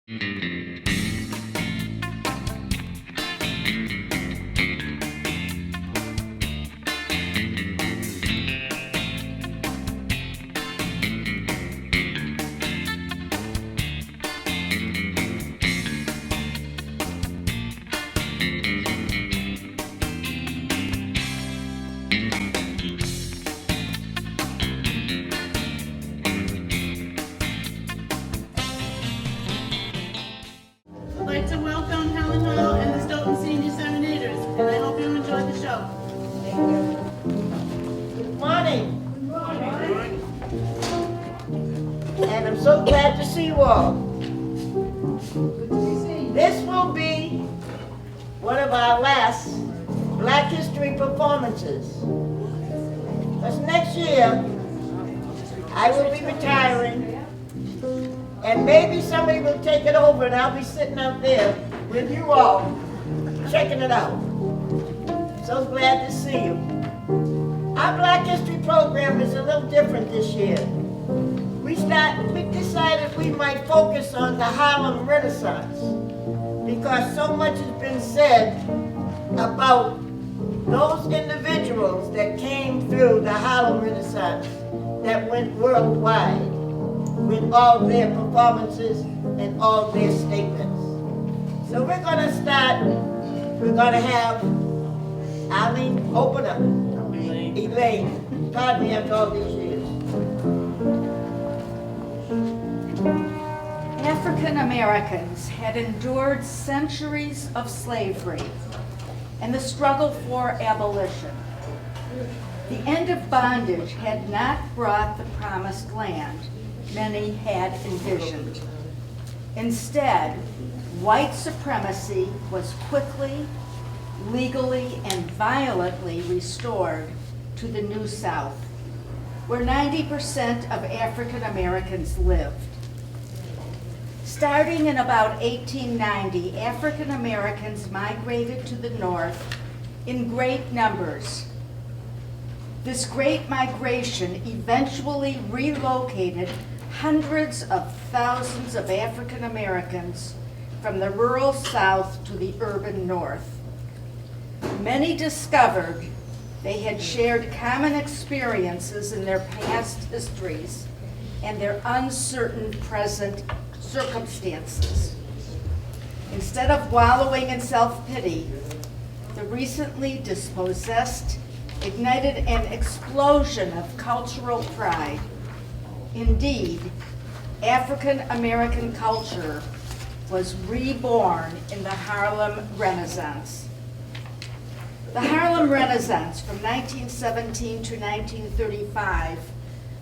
I'd like to welcome Helen Hall and the Stoughton Senior Serenaders, and I hope you enjoy the show. Good morning. And I'm so glad to see you all. This will be one of our last Black History performances. Because next year, I will be retiring, and maybe somebody will take it over and I'll be sitting out there with you all, checking it out. So glad to see you. Our Black History program is a little different this year. We decided we might focus on the Harlem Renaissance because so much has been said about those individuals that came through the Harlem Renaissance that went worldwide with all their performances and all their statements. So we're going to start, we're going to have Eileen open up. Elaine, pardon me after all these years. African Americans had endured centuries of slavery and the struggle for abolition. The end of bondage had not brought the promised land many had envisioned. Instead, white supremacy was quickly, legally, and violently restored to the New South, where 90% of African Americans lived. Starting in about 1890, African Americans migrated to the north in great numbers. This great migration eventually relocated hundreds of thousands of African Americans from the rural south to the urban north. Many discovered they had shared common experiences in their past histories and their uncertain present circumstances. Instead of wallowing in self-pity, the recently dispossessed ignited an explosion of cultural pride. Indeed, African American culture was reborn in the Harlem Renaissance. The Harlem Renaissance from 1917 to 1935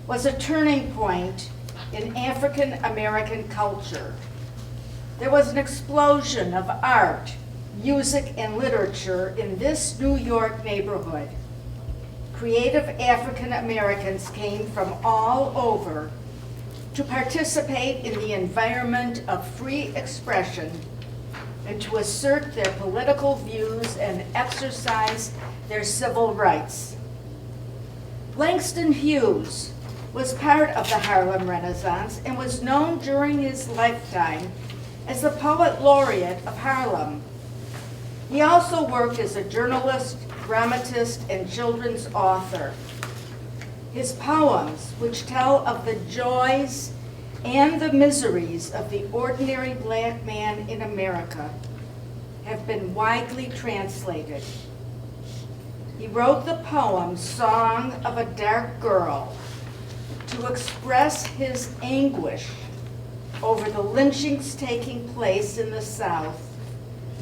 was a turning point in African American culture. There was an explosion of art, music, and literature in this New York neighborhood. Creative African Americans came from all over to participate in the environment of free expression and to assert their political views and exercise their civil rights. Langston Hughes was part of the Harlem Renaissance and was known during his lifetime as the poet laureate of Harlem. He also worked as a journalist, dramatist, and children's author. His poems, which tell of the joys and the miseries of the ordinary black man in America, have been widely translated. He wrote the poem Song of a Dark Girl to express his anguish over the lynchings taking place in the South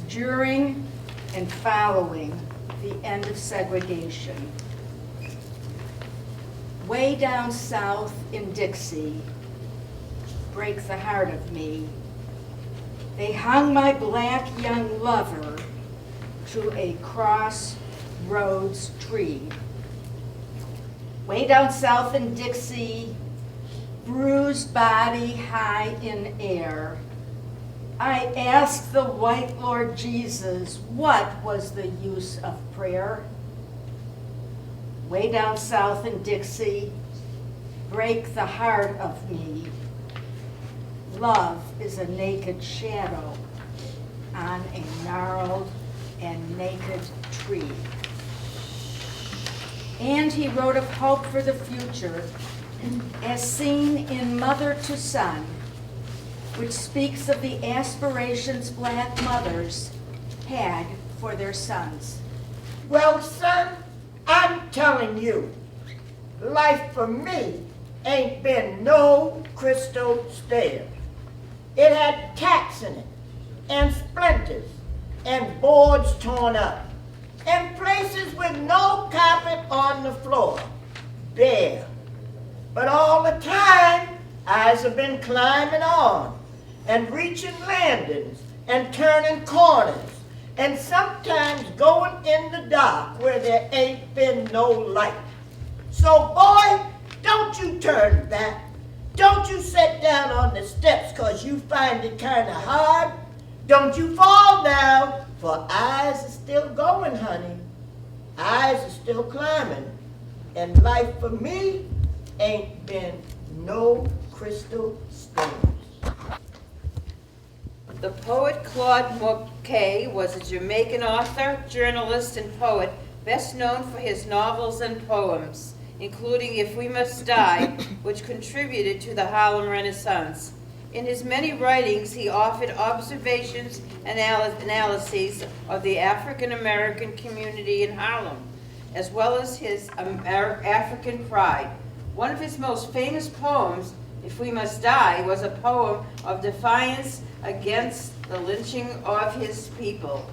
during and following the end of segregation. Way down south in Dixie, break the heart of me. They hung my black young lover to a crossroads tree. Way down south in Dixie, bruised body high in air, I asked the white Lord Jesus, what was the use of prayer? Way down south in Dixie, break the heart of me. love is a naked shadow on a gnarled and naked tree. And he wrote of hope for the future as seen in Mother to Son, which speaks of the aspirations black mothers had for their sons. Well, son, I'm telling you, life for me ain't been no crystal stair. It had tacks in it, and splinters, and boards torn up, and places with no carpet on the floor, bare. But all the time, eyes have been climbing on, and reaching landings, and turning corners, and sometimes going in the dark where there ain't been no light. So boy, don't you turn back. Don't you sit down on the steps 'cause you find it kind of hard. Don't you fall now, for eyes are still going, honey. Eyes are still climbing. And life for me ain't been no crystal stairs. The poet Claude McKay was a Jamaican author, journalist, and poet, best known for his novels and poems, including If We Must Die, which contributed to the Harlem Renaissance. In his many writings, he offered observations and analyses of the African American community in Harlem, as well as his African pride. One of his most famous poems, If We Must Die, was a poem of defiance against the lynching of his people.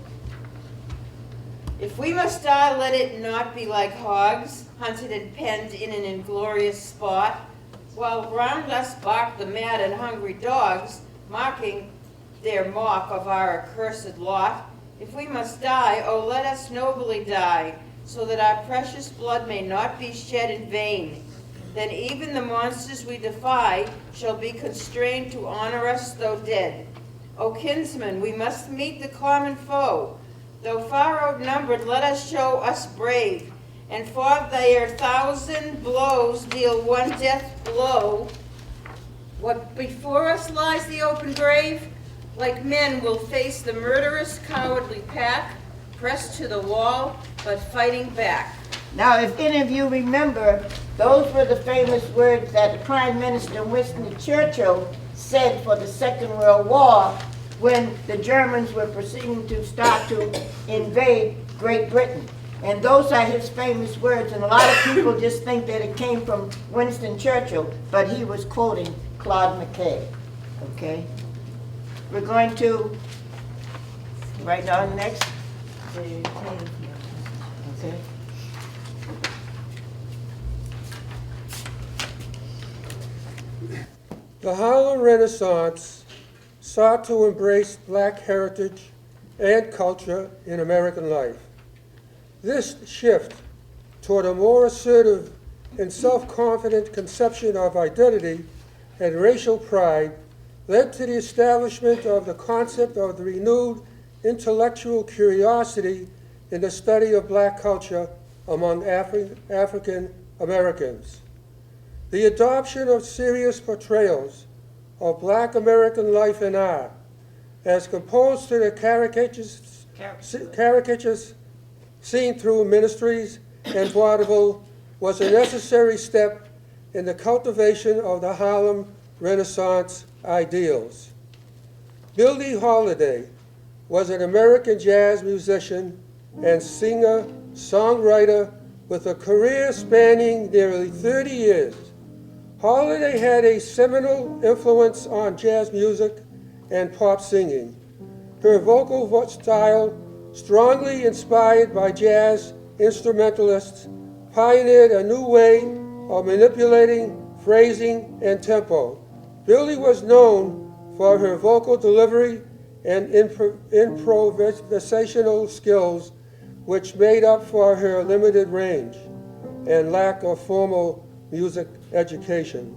If we must die, let it not be like hogs, hunted and penned in an inglorious spot, while round us bark the mad and hungry dogs, mocking their mock of our accursed lot. If we must die, oh, let us nobly die, so that our precious blood may not be shed in vain. Then even the monsters we defy shall be constrained to honor us though dead. O kinsmen, we must meet the common foe. Though far outnumbered, let us show us brave, and for their 1,000 blows deal one death blow. What before us lies the open grave, like men will face the murderous, cowardly pack, pressed to the wall, but fighting back. Now, if any of you remember, those were the famous words that the Prime Minister Winston Churchill said for the Second World War when the Germans were proceeding to start to invade Great Britain. And those are his famous words, and a lot of people just think that it came from Winston Churchill, but he was quoting Claude McKay, okay? We're going to write down next. Okay. The Harlem Renaissance sought to embrace black heritage and culture in American life. This shift toward a more assertive and self-confident conception of identity and racial pride led to the establishment of the concept of the renewed intellectual curiosity in the study of black culture among African Americans. The adoption of serious portrayals of black American life and art, as composed to the caricatures seen through ministries and vaudeville, was a necessary step in the cultivation of the Harlem Renaissance ideals. Billie Holiday was an American jazz musician and singer, songwriter with a career spanning nearly 30 years. Holiday had a seminal influence on jazz music and pop singing. Her vocal style, strongly inspired by jazz instrumentalists, pioneered a new way of manipulating phrasing and tempo. Billie was known for her vocal delivery and improvisational skills, which made up for her limited range and lack of formal music education.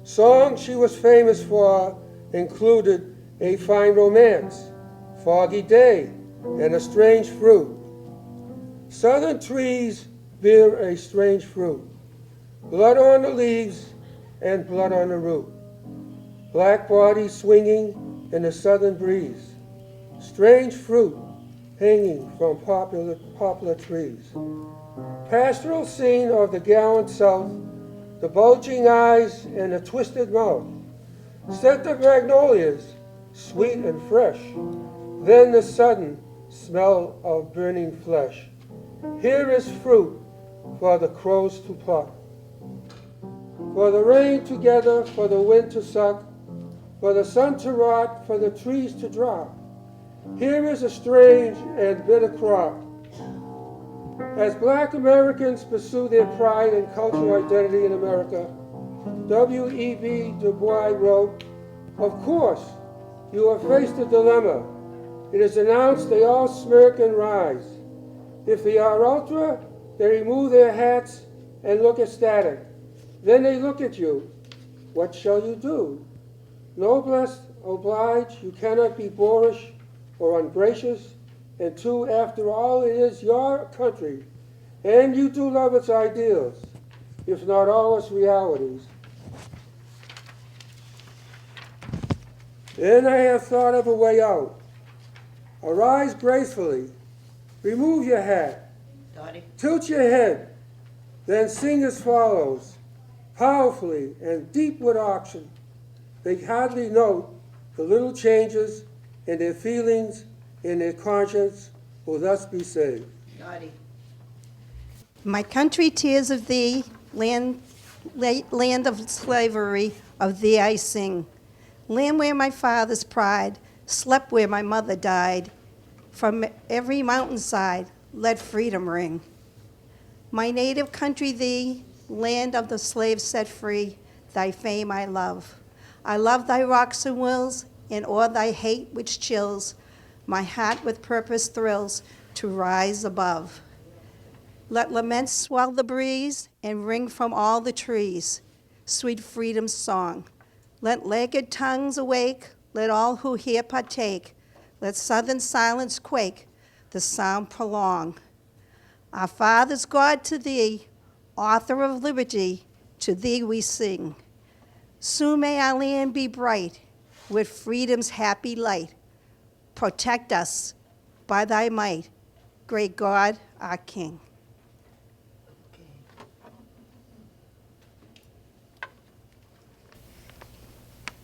Songs she was famous for included A Fine Romance, Foggy Day, and A Strange Fruit. Southern trees bear a strange fruit, blood on the leaves and blood on the root. black bodies swinging in the southern breeze, strange fruit hanging from poplar trees. Pastoral scene of the gallant South, the bulging eyes and the twisted mouth, scent of magnolias, sweet and fresh, then the sudden smell of burning flesh. Here is fruit for the crows to pluck, for the rain to gather, for the wind to suck, for the sun to rot, for the trees to drop. Here is a strange and bitter crop. As black Americans pursue their pride and cultural identity in America, W.E.B. Du Bois wrote, "Of course, you have faced a dilemma. It is announced they all smirk and rise. If they are ultra, they remove their hats and look ecstatic. Then they look at you. What shall you do? Noblesse oblige, you cannot be boorish or ungracious, and two, after all, it is your country, and you do love its ideals, if not all its realities. Then I have thought of a way out. Arise gracefully, remove your hat, tilt your head, then sing as follows, powerfully and deep with auction. They hardly note the little changes in their feelings and their conscience will thus be saved." My country tears of thee, land of slavery, of thee I sing. Land where my father's pride slept, where my mother died. From every mountainside, let freedom ring. My native country thee, land of the slaves set free, thy fame I love. I love thy rocks and wills, and o'er thy hate which chills, my heart with purpose thrills to rise above. Let laments swell the breeze and ring from all the trees, sweet freedom's song. Let laggard tongues awake, let all who hear partake, let southern silence quake, the sound prolong. Our fathers, God, to thee, author of liberty, to thee we sing. Soon may our land be bright with freedom's happy light. Protect us by thy might, great God, our King.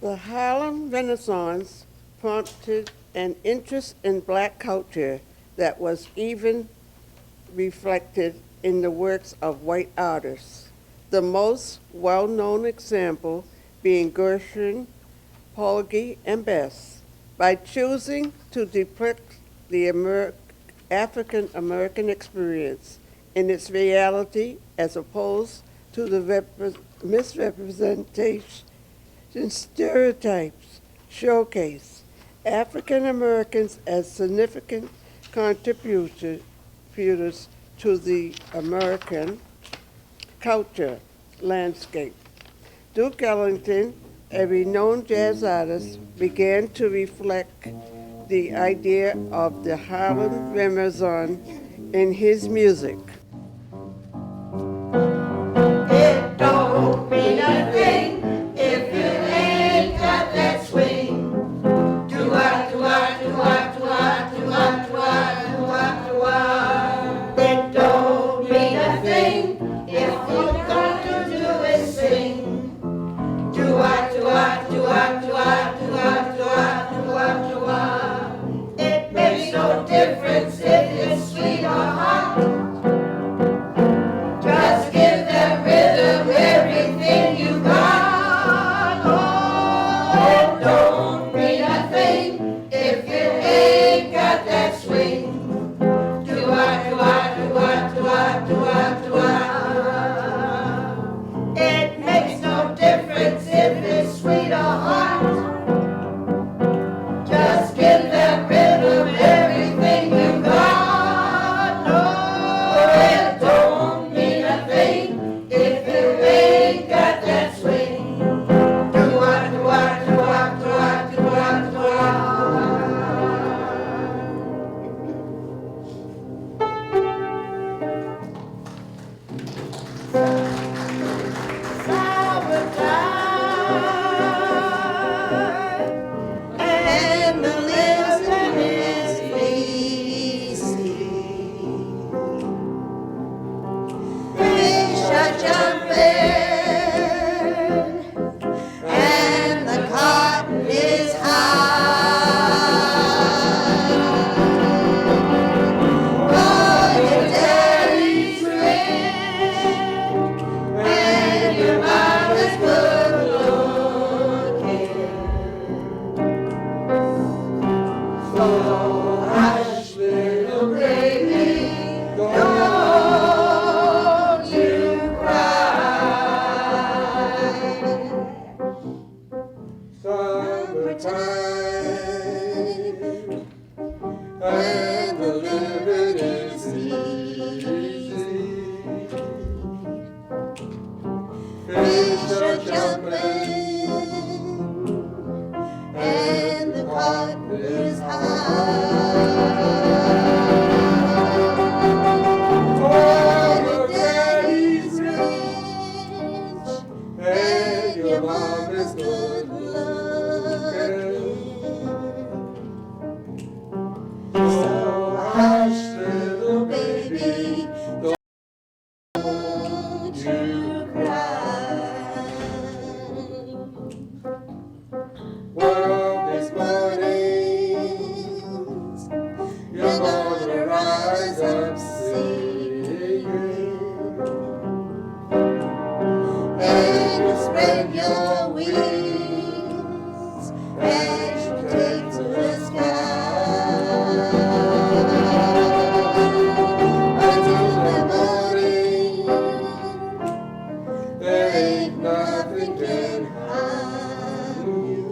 The Harlem Renaissance prompted an interest in black culture that was even reflected in the works of white artists, the most well-known example being Gershwin, Porgy, and Bess. By choosing to depict the African-American experience in its reality as opposed to the misrepresentation and stereotypes, showcase African Americans as significant contributors to the American culture landscape. Duke Ellington, a renowned jazz artist, began to reflect the idea of the Harlem Renaissance in his music. It don't mean a thing if you ain't got that swing. Do-ah, do-ah, do-ah, do-ah, do-ah, do-ah, do-ah, do-ah. It don't mean a thing if all you're gonna do is sing. Do-ah, do-ah, do-ah, do-ah, do-ah, do-ah, do-ah, do-ah. It makes no difference if it's sweet or hot. hush, little baby, Don't you cry. Summertime, and the living is easy. Fish are jumping, and the cotton is high. Oh, your daddy's rich, and your mom is good looking. So hush, little baby, don't you cry. One of these mornings, you're gonna rise up singing, and you spread your wings as you take to the sky. Until the morning, there ain't nothing can harm you.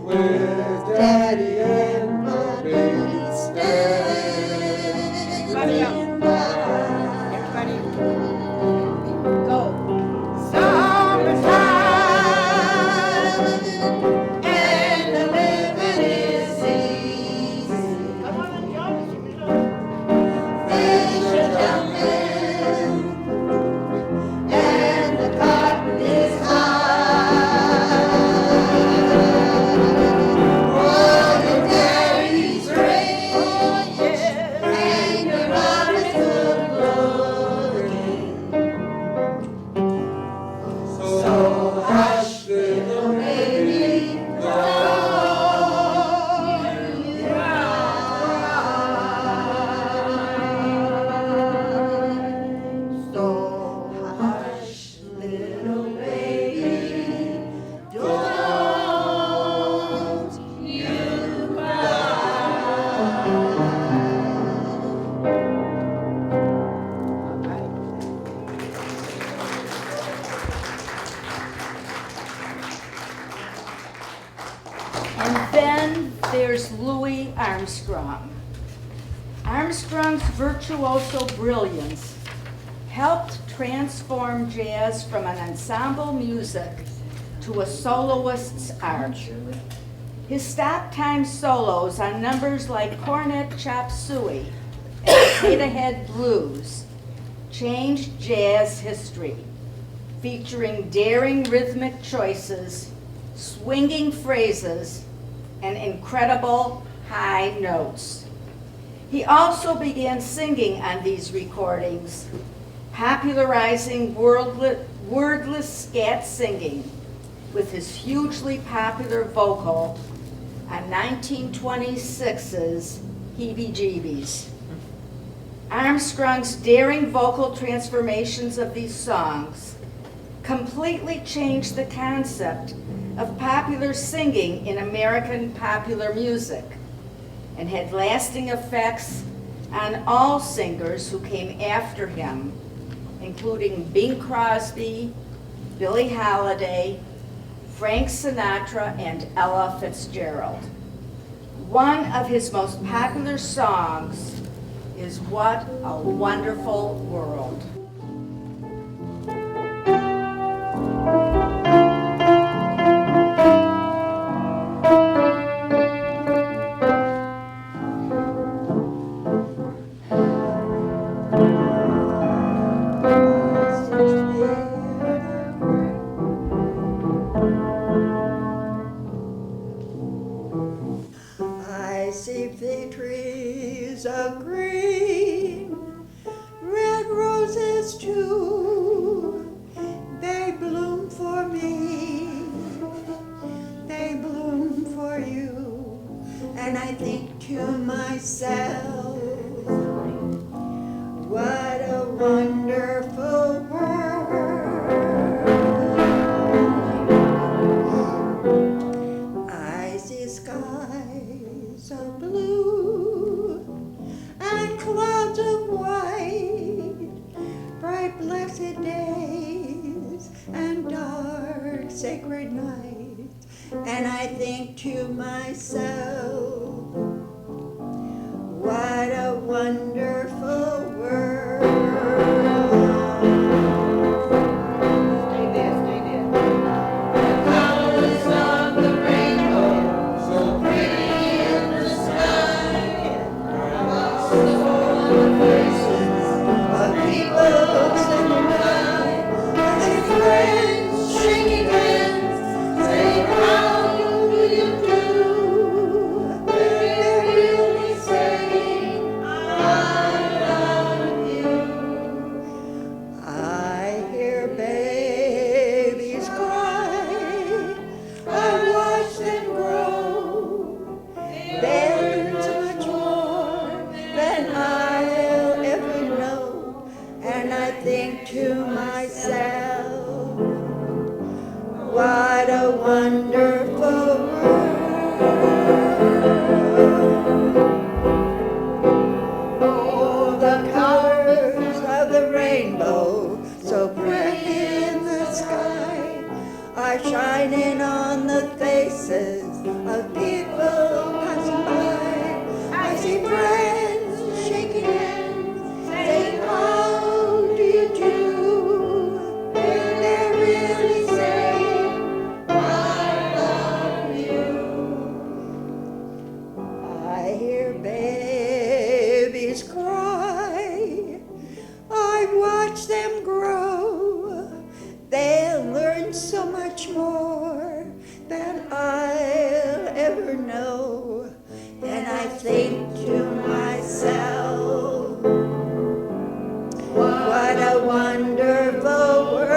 With Daddy and Mommy standing by. Summertime, and the living is easy. Come on and join us, you know. Fish are jumping, and the cotton is high. Oh, your daddy's rich, and your mom is good looking. So hush, little baby, don't you cry. So hush, little baby, don't you And then there's Louis Armstrong. Armstrong's virtuoso brilliance helped transform jazz from an ensemble music to a soloist's art. His stop-time solos on numbers like Cornet Chop Suey and Potato Head Blues changed jazz history, featuring daring rhythmic choices, swinging phrases, and incredible high notes. He also began singing on these recordings, popularizing wordless scat singing with his hugely popular vocal on 1926's Heebie Jeebies. Armstrong's daring vocal transformations of these songs completely changed the concept of popular singing in American popular music and had lasting effects on all singers who came after him, including Bing Crosby, Billie Holiday, Frank Sinatra, and Ella Fitzgerald. One of his most popular songs is What a Wonderful World. I see fig trees of green, red roses too. They bloom for me, they bloom for you. And I think to myself, what a wonderful world. I see skies think to myself, what a wonderful world. Stay there, stay there. The colors of the rainbow, so pretty in the sky, across the faces of people sitting by, as friends shaking hands, saying, how do you do? They're really saying, I love you. I hear babies cry, I watch them grow. They learn so much more than I'll ever know. And I think to myself, what a wonderful world. Oh, the colors of the rainbow, so pretty in the sky, are shining on the faces of people passing by. I see friends shaking hands, saying, how do you do? They're really saying, I love you. I hear babies cry, I watch them grow. They'll learn so much more than I'll ever know. And I think to myself, what a wonderful world.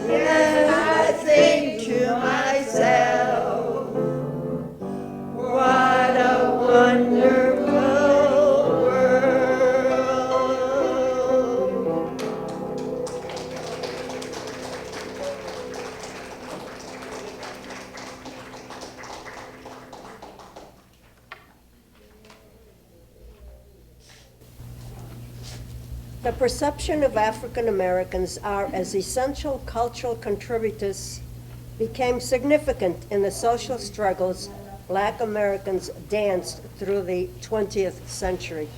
And I think to myself, what a wonderful world. The perception of African Americans are as essential cultural contributors became significant in the social struggles Black Americans danced through the 20th century.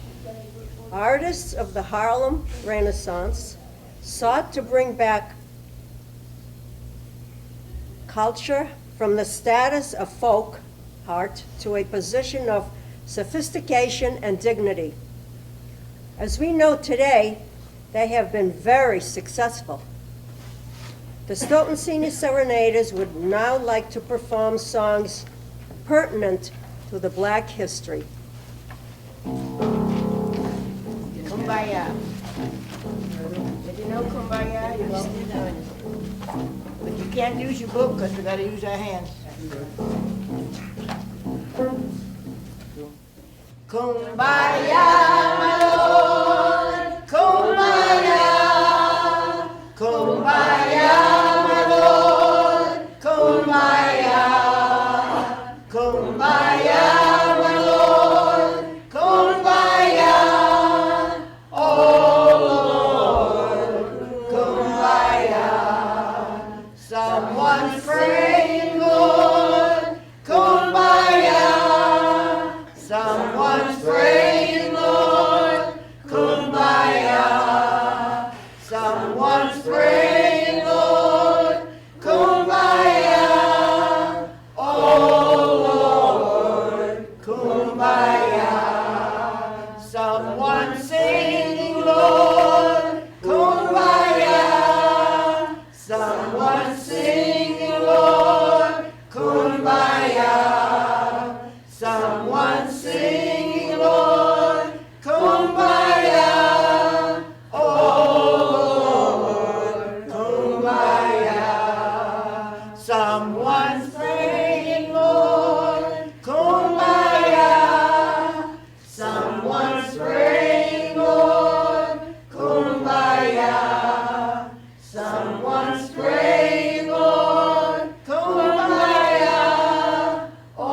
Artists of the Harlem Renaissance sought to bring back culture from the status of folk art to a position of sophistication and dignity. As we know today, they have been very successful. The Stoughton Senior Serenaders would now like to perform songs pertinent to the Black history. Kumbaya. Did you know Kumbaya? You won't be knowing it. But you can't use your book because we got to use our hands. Kumbaya, my Lord, Kumbaya, Kumbaya, my Lord, Kumbaya, Kumbaya, my Lord, Kumbaya, oh Lord, Kumbaya. Someone's praying, Lord, Kumbaya. Someone's praying, Lord, Kumbaya. Someone's praying, Lord, Kumbaya. Oh Lord, Kumbaya. Someone's singing, Lord, Kumbaya. Someone's singing, Lord, Kumbaya. Someone's singing, Lord, Kumbaya. Oh Lord, Kumbaya. Someone's praying, Lord, Kumbaya. Someone's praying, Lord, Kumbaya. Someone's praying, Lord, Kumbaya. Oh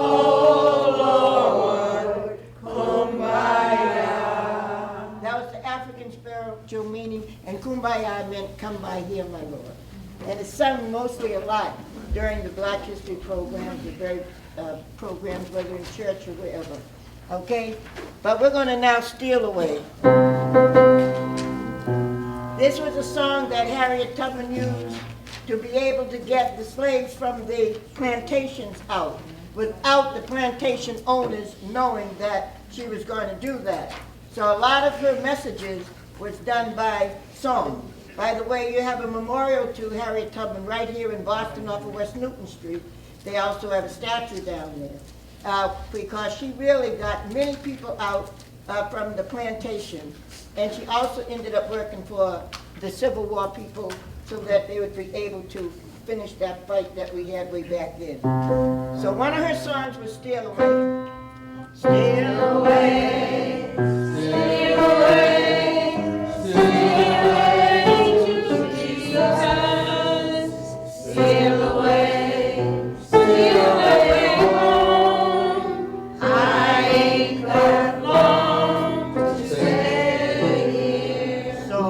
Lord, Kumbaya. That was the African spiritual meaning, and Kumbaya meant come by here, my Lord. And it's sung mostly a lot during the Black History programs, the very programs, whether in church or wherever. Okay? But we're going to now steal away. This was a song that Harriet Tubman used to be able to get the slaves from the plantations out without the plantation owners knowing that she was going to do that. So a lot of her messages was done by song. By the way, you have a memorial to Harriet Tubman right here in Boston off of West Newton Street. They also have a statue down there because she really got many people out from the plantation. And she also ended up working for the Civil War people so that they would be able to finish that fight that we had way back then. So one of her songs was Steal Away. Steal away, steal away, steal away to Jesus. Steal away, steal away home. I ain't got long to stay here. So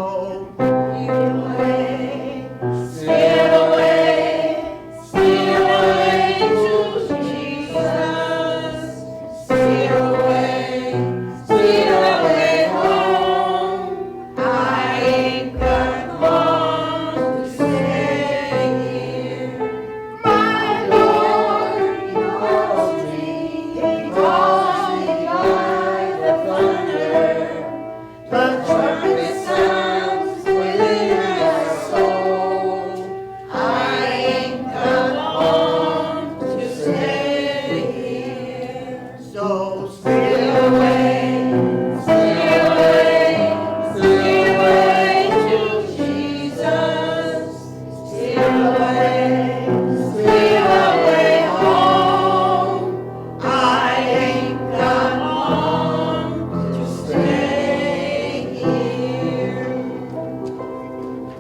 steal away, steal away, steal away to Jesus. Steal away, steal away home. I ain't got long to stay here. My Lord, He calls me, He calls me by the thunder. The trumpet sounds within my soul. I ain't got long to stay here. So steal away, steal away, steal away to Jesus. Steal away, steal away home. I ain't got long to stay here.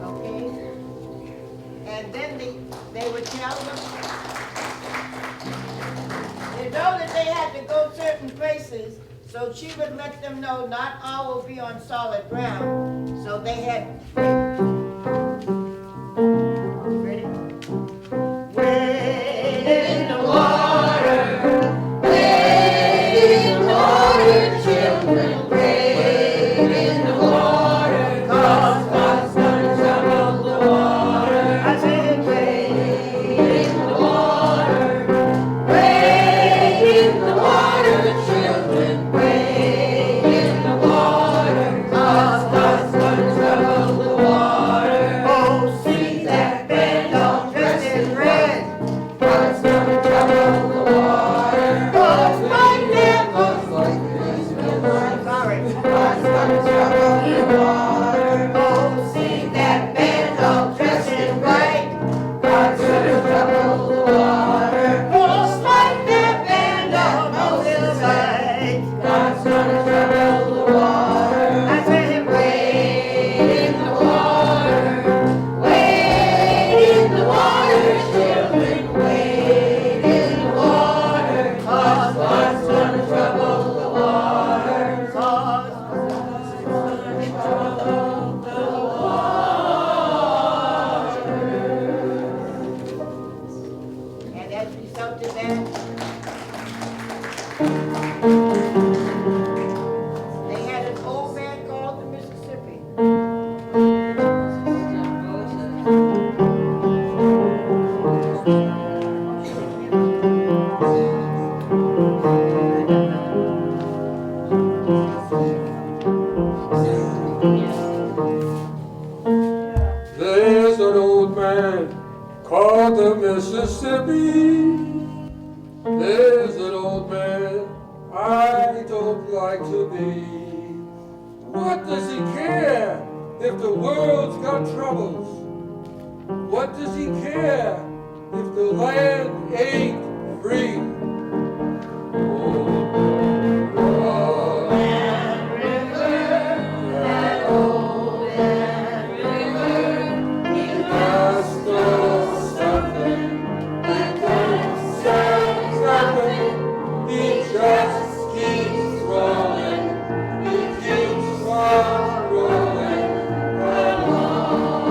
Okay? And then they would tell them, they know that they had to go certain places, so she would let them know not all will be on solid ground. So they had, ready? Wade in the water, wade in the water, children, wade in the water, 'cause God's gonna trouble the water. I said wade in the water, wade in the water, children, wade in the water, 'cause God's gonna trouble the water. Oh, see that band all dressed in red, God's gonna trouble the water. 'Cause my devil's sorry, God's gonna trouble the water. Oh, see that band all dressed in white, God's gonna trouble the water. Oh, like that band on Moses' right, God's gonna trouble the water. I said, wade in the water, wade in the water, children, wade in the water, 'cause God's gonna trouble the water. 'Cause God's gonna trouble the water. And as a result of that, they had an old man called the Mississippi. There's an old man called the Mississippi. There's an old man I don't like to be. What does he care if the world's got troubles? What does he care if the land ain't free? He just keeps rolling. He keeps on rolling along.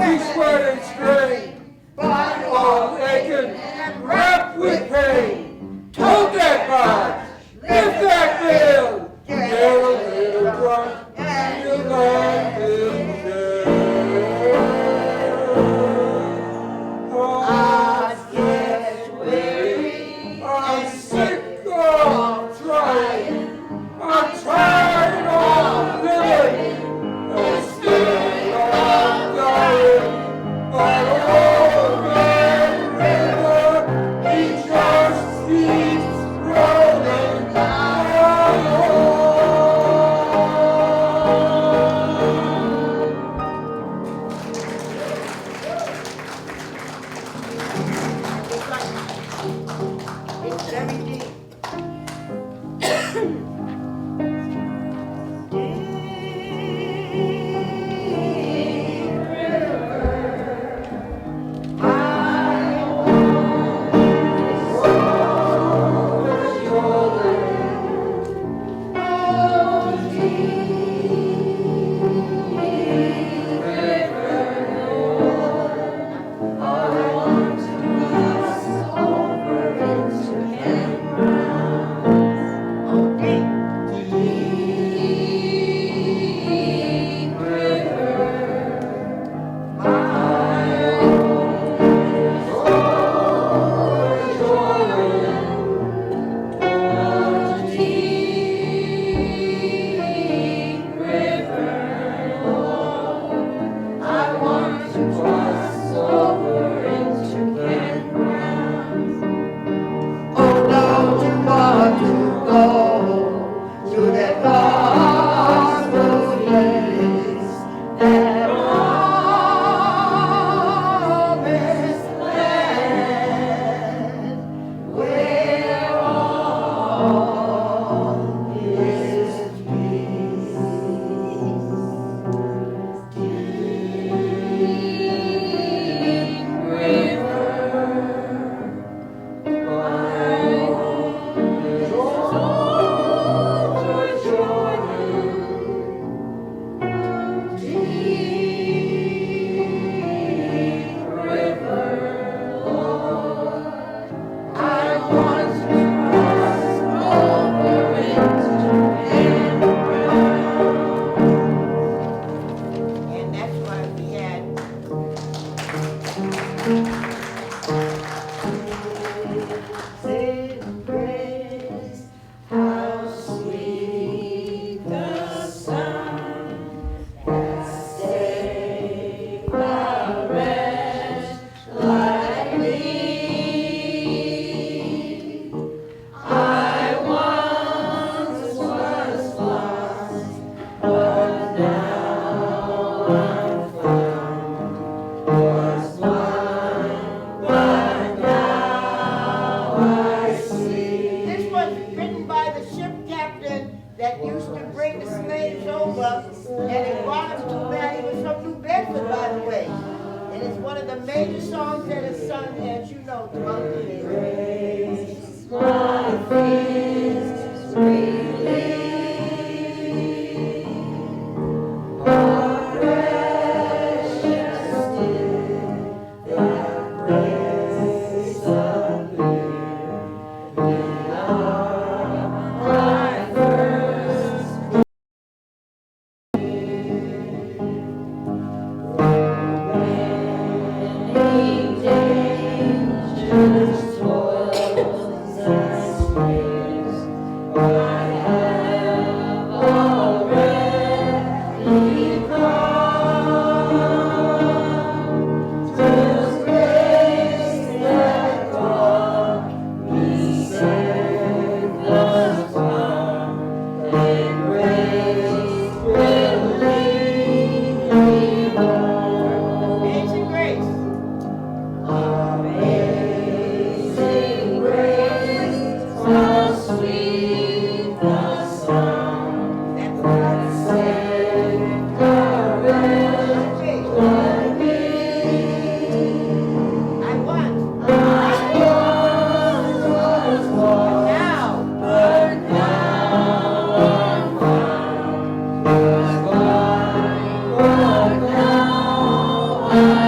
we sweat and strain, body all aching and wrapped with pain. Tote that barge, lift that bill, get a little drunk, and your life will share. I get weary, I'm sick of trying, I'm tired of living, and still I'm dying. But old man river, he just keeps rolling on. It's very deep. And that's why we had how sweet the sound that saved a wretch like me. I once was lost, but now I'm found. Was blind, but now I see. This was written by the ship captain that used to bring the slaves over, and it brought us to bed. He was from New Bedford, by the way. And it's one of the major songs that is sung, as you know, throughout the year. My fears relieve. Amazing grace. Amazing grace, how sweet the sound that saved a wretch like me. I once was lost, but now I'm found. Was blind, but now I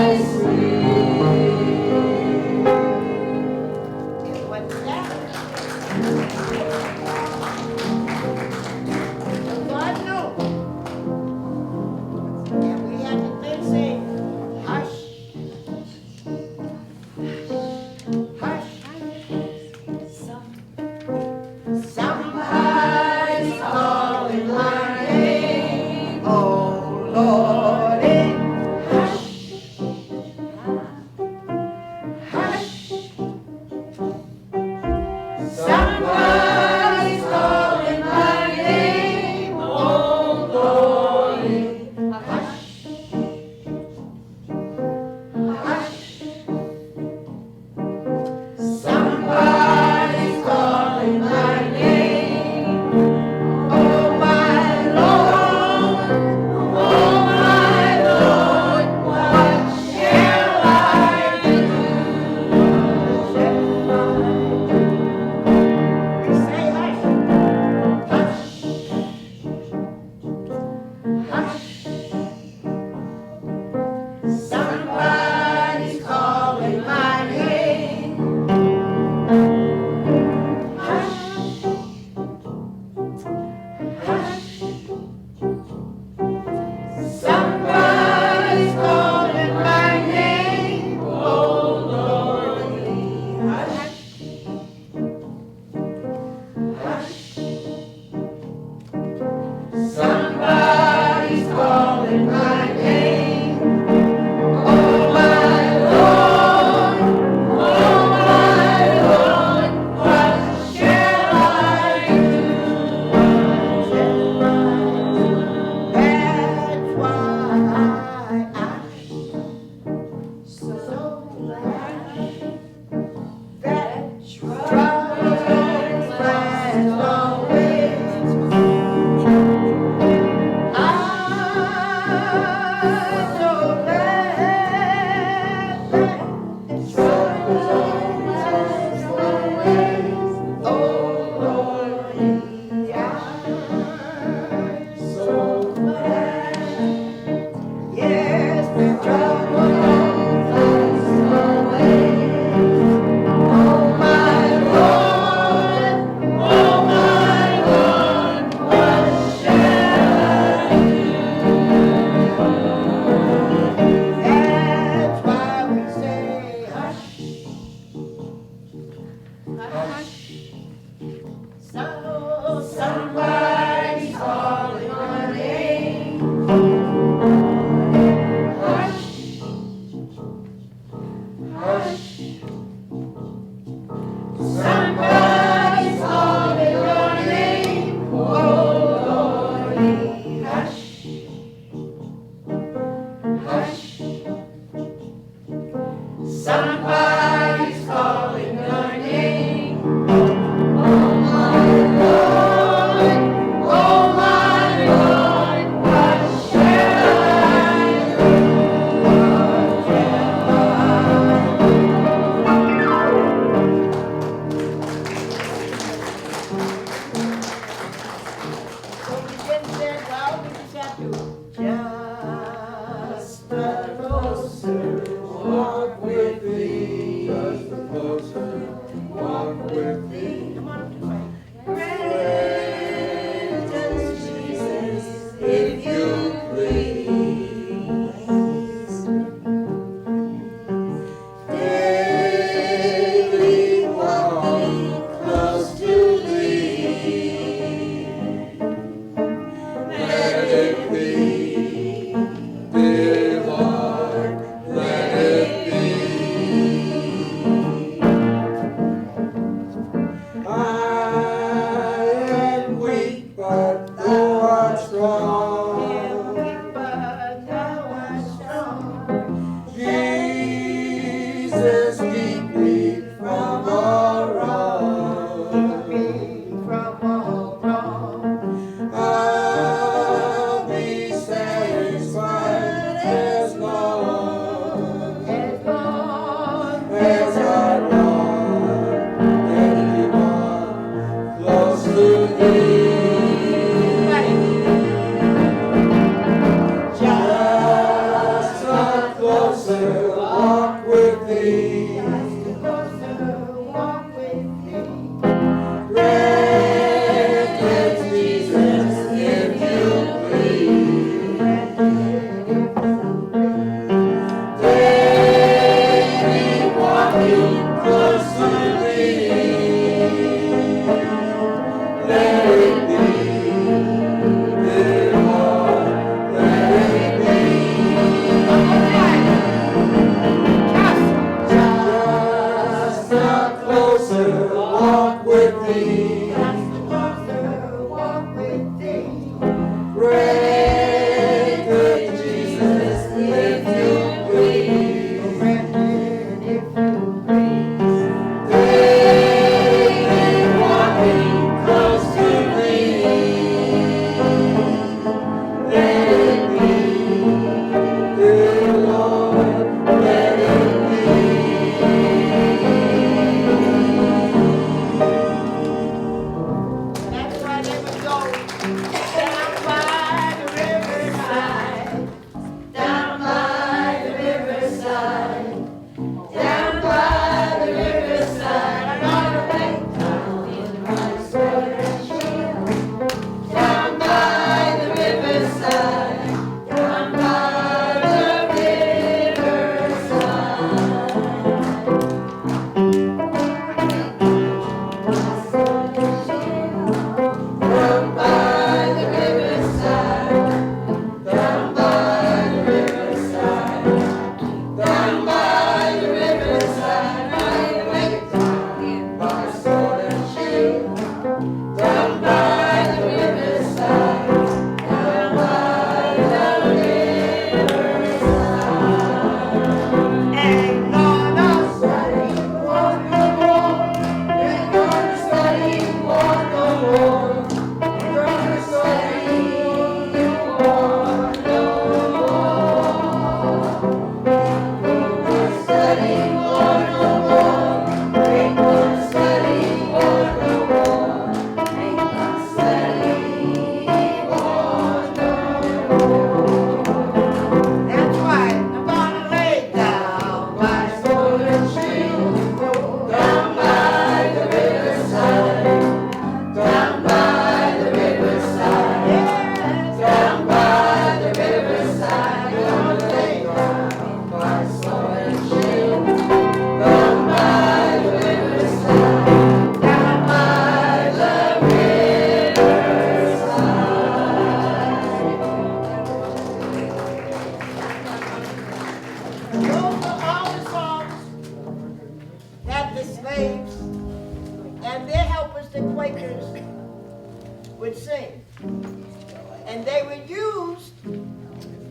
Somebody's calling your name. Oh my Lord, what shall I do? So we didn't say, well, we just have to just a closer walk with thee. Just a closer walk with thee. Come on up to the mic. Grant us, Jesus, if you please, daily walking close to thee. Let it be, dear Lord, let it be. I am weak, but thou art strong. I am weak, but thou art strong. Jesus, keep me from all wrong. Keep me from all wrong. I'll be satisfied as long as I walk and you walk close to thee. Just a closer walk with thee. Just a closer walk with thee. Grant it, Jesus, if you please. Daily walking close to thee. Let it be, dear Lord, let it be. Just a closer walk with thee. Just a closer walk with thee. Grant it, Jesus, if you please. Grant it, if you please. Daily walking close to thee. Let it be, dear Lord, let it be. That's why they would go down by the riverside, down by the riverside, down by the riverside, on a bank down in my sword and shield, down by the riverside, down by the riverside. Down by the riverside, down by the riverside, down by the riverside, I wait in my sword and shield. Down by the riverside, down by the riverside. Ain't gonna study war no more. Ain't gonna study war no more. Ain't gonna study war no more. Ain't gonna study war no more. Ain't gonna study war no more. Ain't gonna study war no more. That's right. I'm gonna lay down my sword and shield. Down by the riverside. Down by the riverside. Yes. Down by the riverside. I'm gonna lay down my sword and shield. Down by the riverside. Down by the riverside. Those are all the songs that the slaves and their helpers, the Quakers, would sing. And they were used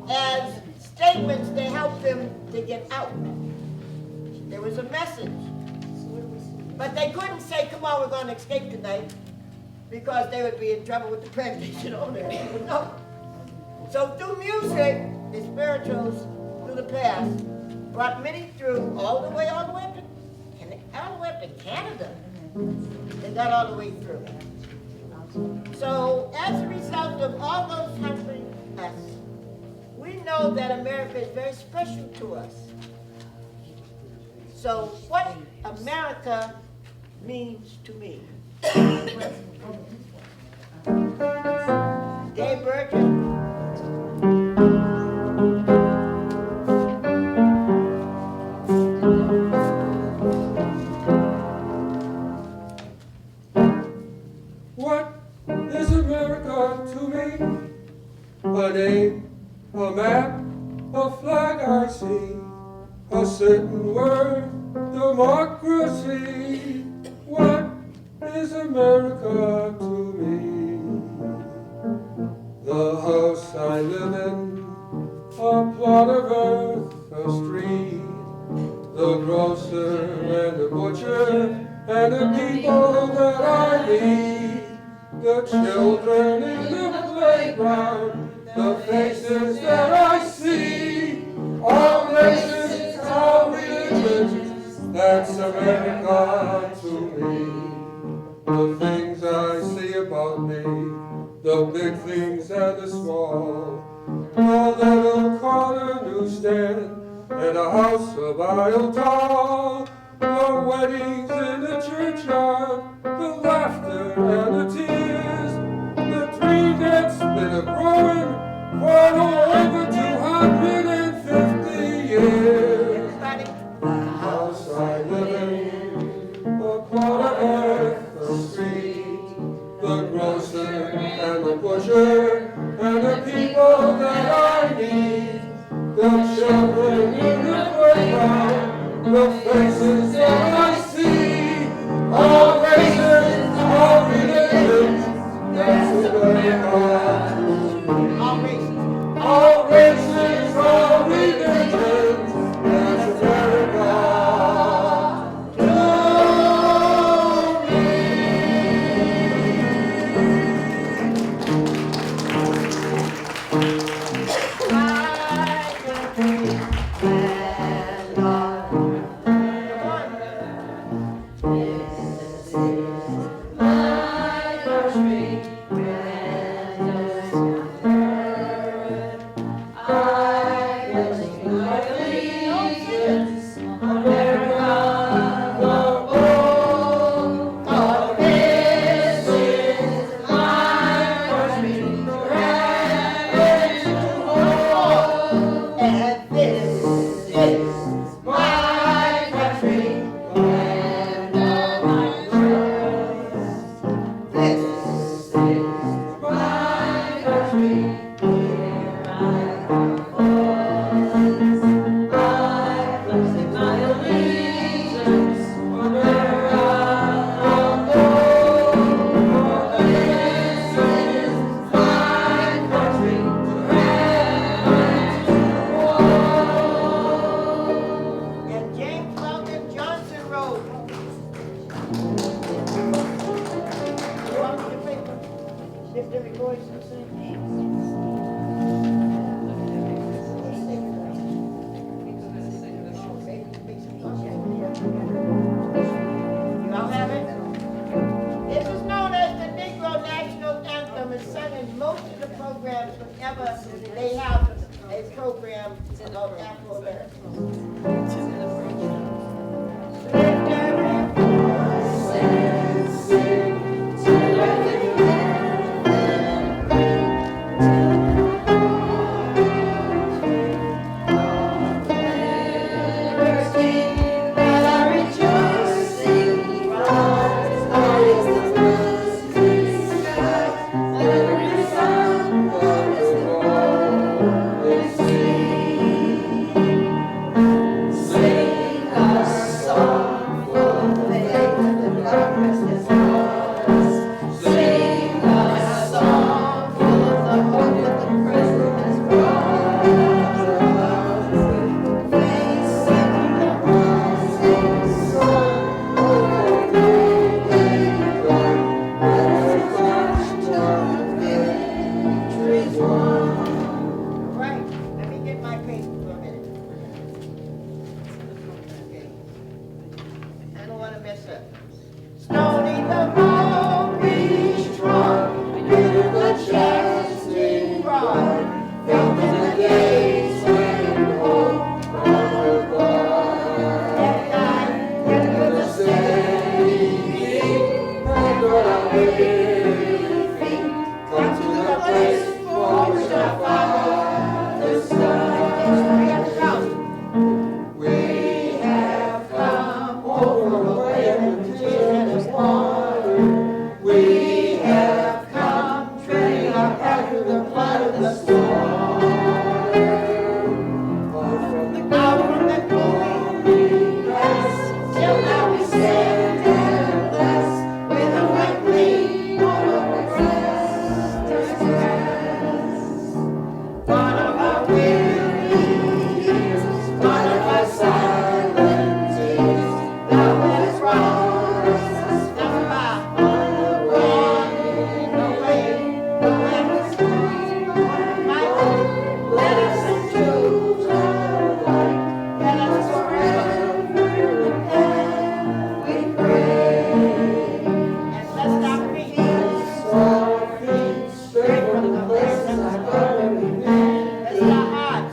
as statements to help them to get out. There was a message. But they couldn't say, come on, we're going to escape tonight, because they would be in trouble with the plantation owner. No. So through music, the spirituals through the past brought many through all the way up to Canada. They got all the way through. So as a result of all those helping us, we know that America is very special to us. So what America means to me. Dave Burgess. What is America to me? A name, a map, a flag I see, a certain word, democracy. What is America to me? The house I live in, a plot of earth, a street, the grocer and the butcher, and the people that I meet, the children in the playground, the faces that I see, all races, all religions, that's America to me. The things I see about me, the big things and the small, the little corner newsstand and a house a mile tall, the weddings in the churchyard, the laughter and the tears, the tree that's been a-growing for over 250 years. The house I live in, the plot of earth, the street, the grocer and the butcher, and the people that I meet, the children in the playground, the faces that I see, all races, all religions, that's America to me. All races, all religions, that's America to listen. Stony the moon we strong, with the chasing rod, built in the gates and hope of God. At night, into the steady beat, and on our weary feet, come to the place for which our fathers died. We have come over the land of tears and water. We have come treading our path through the flood of the storm. Out from the gloomy past, till now we stand and bless with a white flame on our breast. One of our weary years, one of our silent tears, thou hast brought us far running away. The land was sweet, my hope, let us into the light. Let us forever repent, we pray. And bless our feet, our feet, straight from the place that was burning.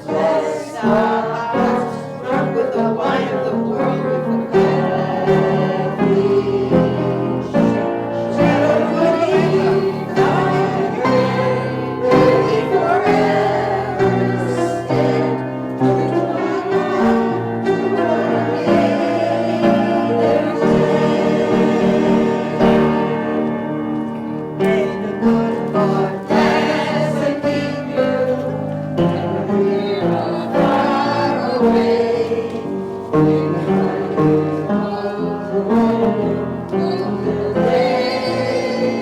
Bless our hearts, drunk with the wine of the world we forget. Shadow good evil, thy grave will be forever stand. To our God, to our native land. May the good Lord bless and keep you. We are far away. Day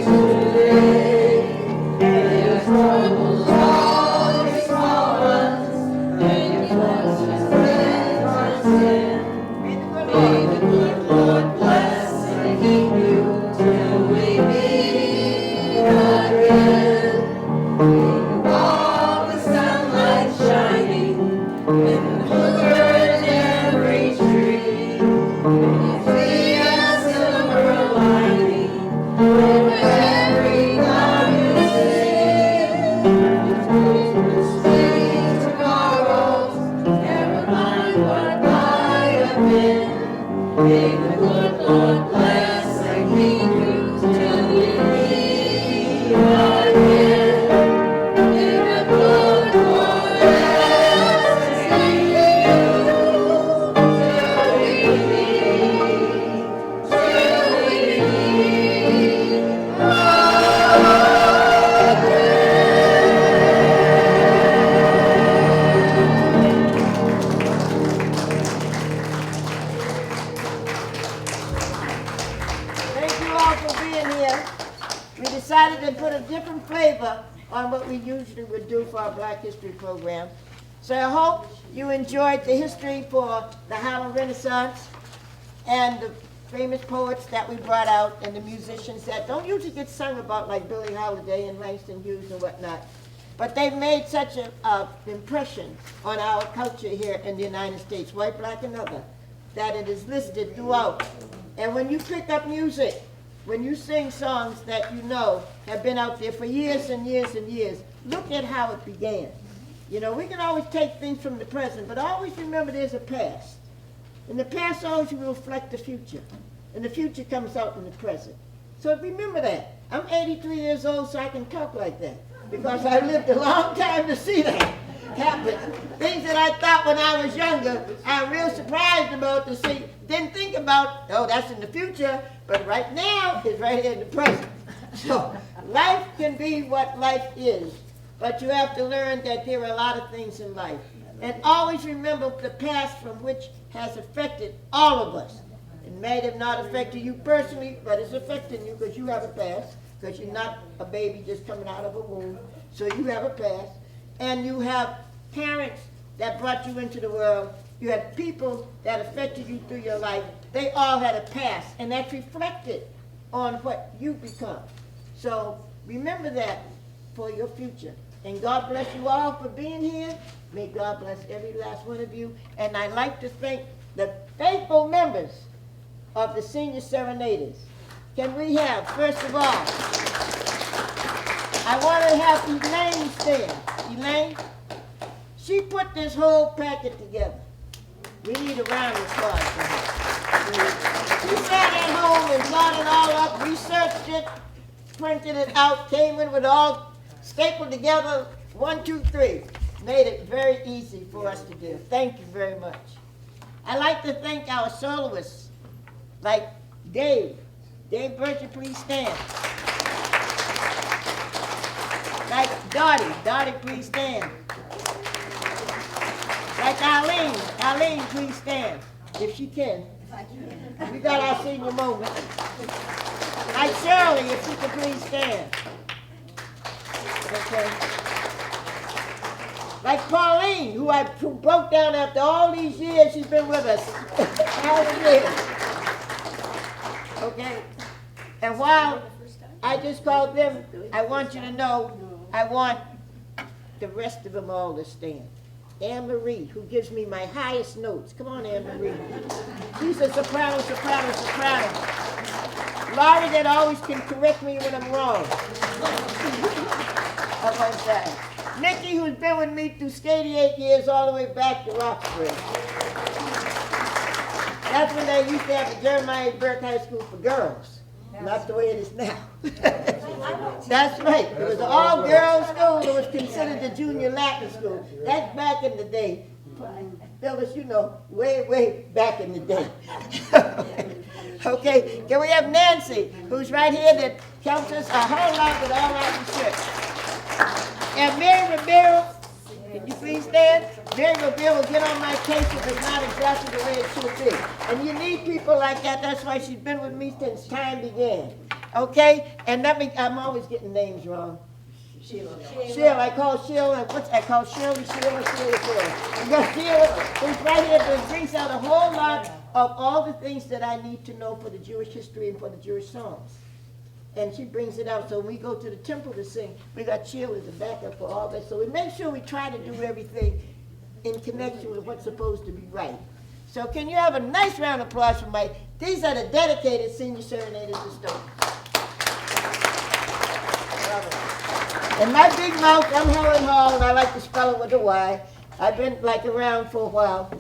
to day, may your troubles always fall us, and your blessings never sin. May the good Lord bless and keep you till we meet again. All the sunlight shining in the bird every tree. See a silver lining in every cloud you see. See tomorrow, never mind what might have been. May the good Lord bless and keep you till we meet again. May the good Lord bless and keep you till we meet Thank you all for being here. We decided to put a different flavor on what we usually would do for our Black History program. So I hope you enjoyed the history for the Harlem Renaissance and the famous poets that we brought out and the musicians that don't usually get sung about like Billie Holiday and Langston Hughes and whatnot. But they've made such an impression on our culture here in the United States, white, black, and other, that it is listed throughout. And when you pick up music, when you sing songs that you know have been out there for years and years and years, look at how it began. You know, we can always take things from the present, but always remember there's a past. And the past always will reflect the future. And the future comes out in the present. So remember that. I'm 83 years old, so I can talk like that. Because I lived a long time to see that happen. Things that I thought when I was younger, I'm real surprised about to see. Didn't think about, oh, that's in the future, but right now is right here in the present. So life can be what life is, but you have to learn that there are a lot of things in life. And always remember the past from which has affected all of us. It may have not affected you personally, but it's affecting you because you have a past, because you're not a baby just coming out of a womb. So you have a past. And you have parents that brought you into the world. You had people that affected you through your life. They all had a past, and that's reflected on what you become. So remember that for your future. And God bless you all for being here. May God bless every last one of you. And I'd like to thank the faithful members of the Senior Serenaders. Can we have, first of all, I want to have Elaine stand. Elaine, she put this whole packet together. We need a round of applause for her. She sat at home and brought it all up, researched it, printed it out, came in with all stapled together, 1, 2, 3. Made it very easy for us to do. Thank you very much. I'd like to thank our soloists, like Dave. Dave Bircher, please stand. Like Dottie. Dottie, please stand. Like Eileen. Eileen, please stand, if she can. We got our senior moment. Like Shirley, if she could please stand. Okay. Like Pauline, who broke down after all these years she's been with us. All the years. Okay? And while I just called them, I want you to know, I want the rest of them all to stand. Anne Marie, who gives me my highest notes. Come on, Anne Marie. She's a soprano, soprano, soprano. Laurie that always can correct me when I'm wrong. Up on side. Nikki, who's been with me through 88 years all the way back to Roxbury. That's when they used to have the Jeremiah Burke High School for girls. Not the way it is now. That's right. It was an all-girls school. It was considered the junior Latin school. That's back in the day. Phyllis, you know, way, way back in the day. Okay, can we have Nancy, who's right here, that helps us a whole lot with all our research. And Mary Rivera, can you please stand? Mary Rivera will get on my case if it's not exactly the way it should be. And you need people like that. That's why she's been with me since time began. Okay? And I'm always getting names wrong. Sheila. I call Sheila, I call Shirley, Sheila. I got Sheila, who's right here, that brings out a whole lot of all the things that I need to know for the Jewish history and for the Jewish songs. And she brings it out. So when we go to the temple to sing, we got Sheila as a backup for all that. So we make sure we try to do everything in connection with what's supposed to be right. So can you have a nice round of applause for these are the dedicated Senior Serenaders of Stoughton. And my big mouth, I'm Helen Hall, and I like to spell it with a Y. I've been around for a while.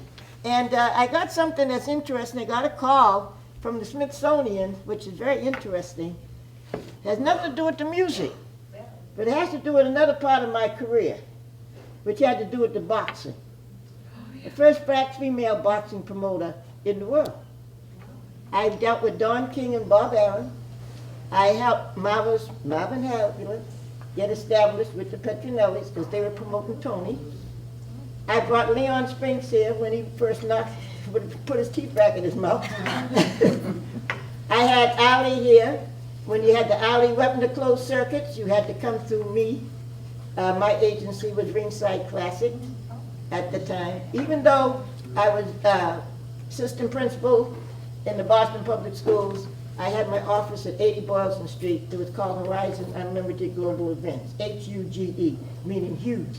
And I got something that's interesting. I got a call from the Smithsonian, which is very interesting. It has nothing to do with the music, but it has to do with another part of my career, which had to do with the boxing. The first black female boxing promoter in the world. I dealt with Don King and Bob Allen. I helped Marvin Hagler get established with the Petronellis because they were promoting Tony. I brought Leon Spinks here when he first put his teeth back in his mouth. I had Ali here. When you had the Ali weapon to close circuits, you had to come through me. My agency was Ringside Classic at the time. Even though I was assistant principal in the Boston Public Schools, I had my office at 80 Boylston Street. It was called Horizon Unlimited Global Events, H-U-G-E, meaning huge.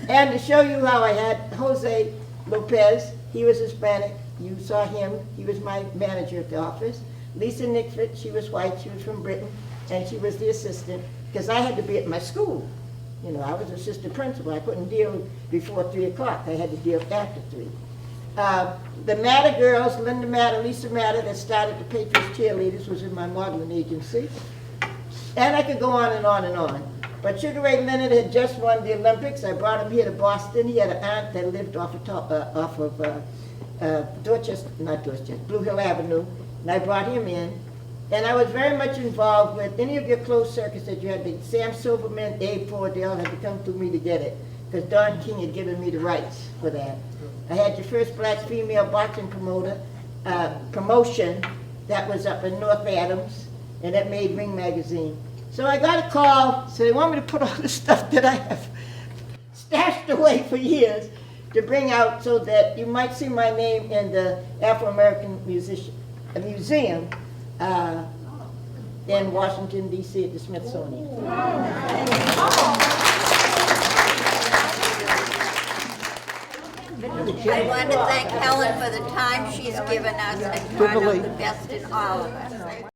And to show you how I had Jose Lopez, he was Hispanic. You saw him. He was my manager at the office. Lisa Nickford, she was white. She was from Britain, and she was the assistant because I had to be at my school. You know, I was assistant principal. I couldn't deal before 3 o'clock. I had to deal after 3. The Matter girls, Linda Matter, Lisa Matter, that started the Patriots Cheerleaders, was in my modeling agency. And I could go on and on and on. But Sugar Ray Leonard had just won the Olympics. I brought him here to Boston. He had an aunt that lived off of Blue Hill Avenue, and I brought him in. And I was very much involved with any of your closed circuits that you had. Sam Silverman, Abe Ford, they all had to come through me to get it, because Don King had given me the rights for that. I had your first black female boxing promotion that was up in North Adams, and that made Ring Magazine. So I got a call, so they want me to put all the stuff that I have stashed away for years to bring out so that you might see my name in the Afro-American Museum in Washington, D.C. at the Smithsonian. I want to thank Helen for the time she's given us and brought out the best in all of us.